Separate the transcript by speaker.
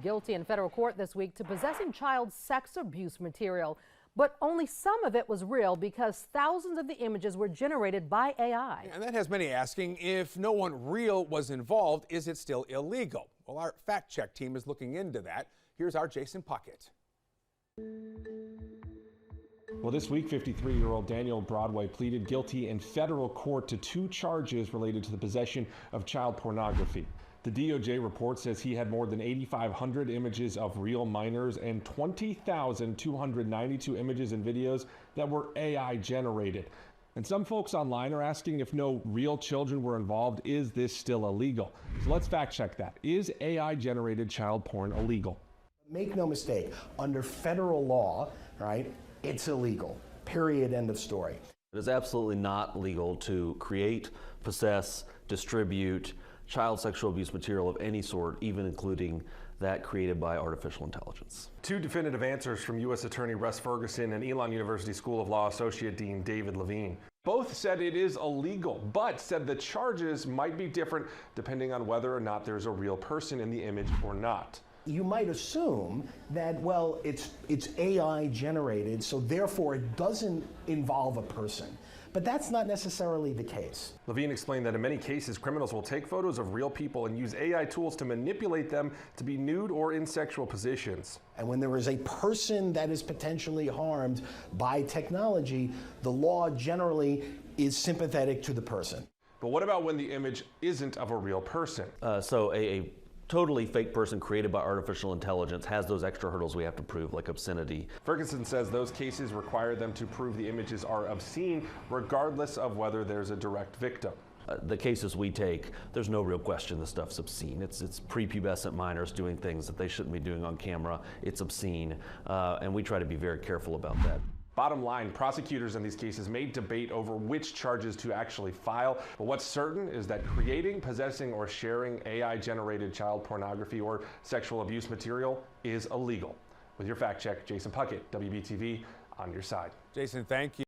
Speaker 1: Guilty in federal court this week to possessing child sex abuse material, but only some of it was real because thousands of the images were generated by AI.
Speaker 2: And that has many asking, if no one real was involved, is it still illegal? Well, our fact check team is looking into that. Here's our Jason Puckett.
Speaker 3: Well, this week, 53-year-old Daniel Broadway pleaded guilty in federal court to 2 charges related to the possession of child pornography. The DOJ report says he had more than 8,500 images of real minors and 20,292 images and videos that were AI generated. And some folks online are asking if no real children were involved, is this still illegal? So let's fact check that. Is AI generated child porn illegal?
Speaker 4: Make no mistake, under federal law, right, it's illegal. Period, end of story.
Speaker 5: It is absolutely not legal to create, possess, distribute child sexual abuse material of any sort, even including that created by artificial intelligence.
Speaker 3: 2 definitive answers from U.S. Attorney Russ Ferguson and Elon University School of Law Associate Dean David Levine. Both said it is illegal, but said the charges might be different depending on whether or not there's a real person in the image or not.
Speaker 4: You might assume that, well, it's AI generated, so therefore it doesn't involve a person. But that's not necessarily the case.
Speaker 3: Levine explained that in many cases, criminals will take photos of real people and use AI tools to manipulate them to be nude or in sexual positions.
Speaker 4: And when there is a person that is potentially harmed by technology, the law generally is sympathetic to the person.
Speaker 3: But what about when the image isn't of a real person?
Speaker 5: So a totally fake person created by artificial intelligence has those extra hurdles we have to prove, like obscenity.
Speaker 3: Ferguson says those cases require them to prove the images are obscene, regardless of whether there's a direct victim.
Speaker 5: The cases we take, there's no real question the stuff's obscene. It's prepubescent minors doing things that they shouldn't be doing on camera. It's obscene, and we try to be very careful about that.
Speaker 3: Bottom line, prosecutors in these cases may debate over which charges to actually file, but what's certain is that creating, possessing, or sharing AI-generated child pornography or sexual abuse material is illegal. With your fact check, Jason Puckett, WBTV, on your side.
Speaker 2: Jason, thank you.